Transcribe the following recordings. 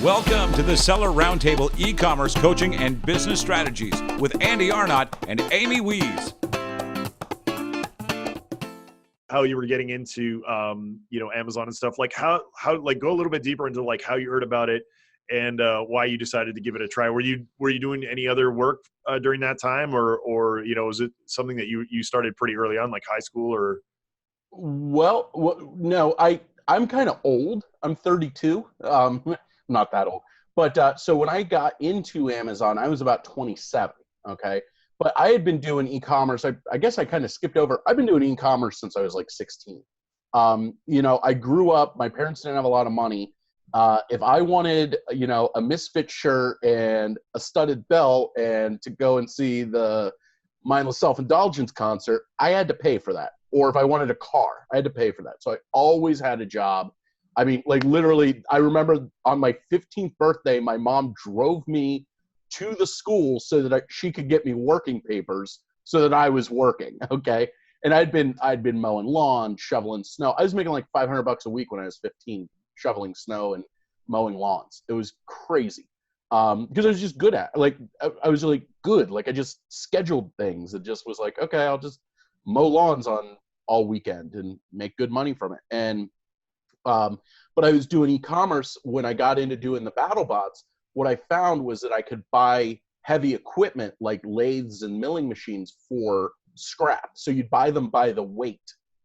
Welcome to the Seller Roundtable e-commerce coaching and business strategies with Andy Arnott and Amy Wees. How you were getting into, Amazon and stuff, like how, like go a little bit deeper into like how you heard about it and why you decided to give it a try. Were you doing any other work during that time or, was it something that you started pretty early on, like high school or? Well, no, I'm kind of old. I'm 32. Not that old. But so when I got into Amazon, I was about 27. Okay. But I had been doing e-commerce. I guess I kind of skipped over. I've been doing e-commerce since I was like 16. I grew up, my parents didn't have a lot of money. If I wanted, a Misfit shirt and a studded belt and to go and see the Mindless Self-Indulgence concert, I had to pay for that. Or if I wanted a car, I had to pay for that. So I always had a job. I mean, like literally, I remember on my 15th birthday, my mom drove me to the school so that she could get me working papers so that I was working. Okay. And I'd been mowing lawn, shoveling snow. I was making like $500 a week when I was 15, shoveling snow and mowing lawns. It was crazy. Because I was just good at it. Like, I was really good. Like I just scheduled things. It just was like, okay, I'll just mow lawns on all weekend and make good money from it. And, but I was doing e-commerce when I got into doing the battle bots. What I found was that I could buy heavy equipment like lathes and milling machines for scrap. So you'd buy them by the weight.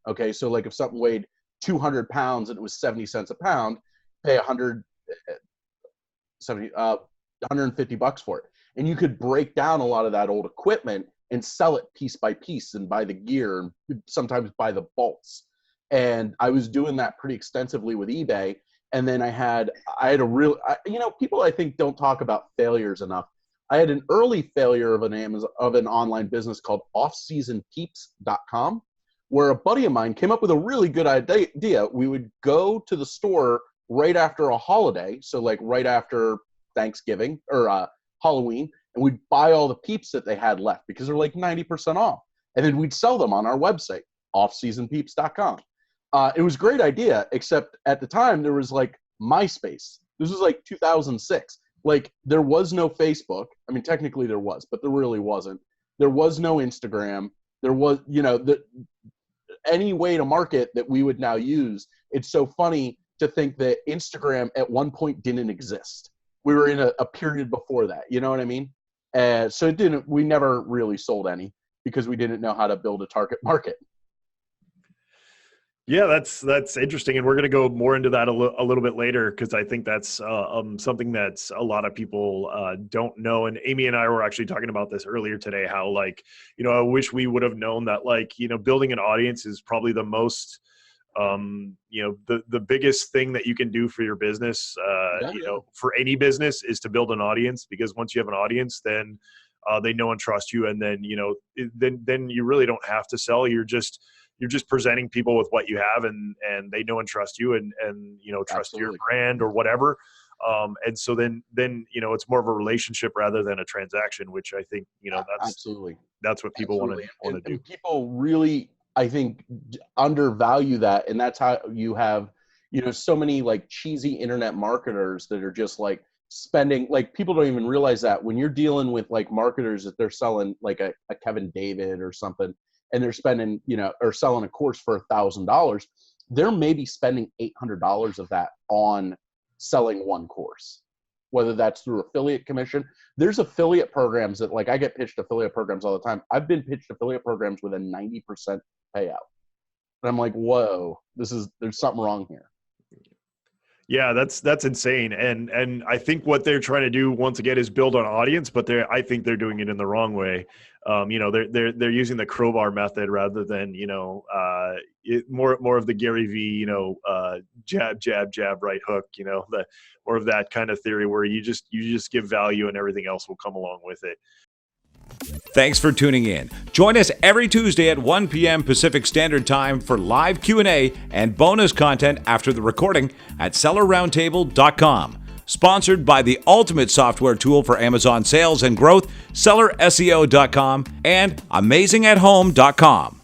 Okay. So like if something weighed 200 pounds and it was 70 cents a pound, pay $150 for it. And you could break down a lot of that old equipment and sell it piece by piece and buy the gear and sometimes buy the bolts. And I was doing that pretty extensively with eBay. And then I had a real, people I think don't talk about failures enough. I had an early failure of an online business called offseasonpeeps.com, where a buddy of mine came up with a really good idea. We would go to the store right after a holiday. So like right after Thanksgiving or Halloween, and we'd buy all the Peeps that they had left because they're like 90% off. And then we'd sell them on our website, offseasonpeeps.com. It was a great idea, except at the time there was like MySpace. This was like 2006. Like there was no Facebook. I mean, technically there was, but there really wasn't. There was no Instagram. There was, any way to market that we would now use. It's so funny to think that Instagram at one point didn't exist. We were in a period before that. You know what I mean? So we never really sold any because we didn't know how to build a target market. Yeah, that's interesting, and we're going to go more into that a little bit later because I think that's something that's a lot of people don't know. And Amy and I were actually talking about this earlier today. How I wish we would have known that building an audience is probably the most the biggest thing that you can do for your business. For any business is to build an audience, because once you have an audience, then they know and trust you, and then then you really don't have to sell. You're just presenting people with what you have, and they know and trust you, and trust Absolutely. your brand or whatever. And so then it's more of a relationship rather than a transaction, which I think that's what people want to do. And people really, I think, undervalue that, and that's how you have so many like cheesy internet marketers that are just like spending, like people don't even realize that when you're dealing with like marketers that they're selling like a Kevin David or something, and they're spending, or selling a course for $1,000, they're maybe spending $800 of that on selling one course, whether that's through affiliate commission. There's affiliate programs that I get pitched affiliate programs all the time. I've been pitched affiliate programs with a 90% payout. And I'm like, whoa, there's something wrong here. Yeah, that's insane. And I think what they're trying to do once again is build an audience, but I think they're doing it in the wrong way. They're using the crowbar method rather than, more of the Gary V, jab, jab, jab, right hook, the more of that kind of theory where you just give value and everything else will come along with it. Thanks for tuning in. Join us every Tuesday at 1 p.m. Pacific Standard Time for live Q&A and bonus content after the recording at SellerRoundtable.com. Sponsored by the ultimate software tool for Amazon sales and growth, SellerSEO.com and AmazingAtHome.com.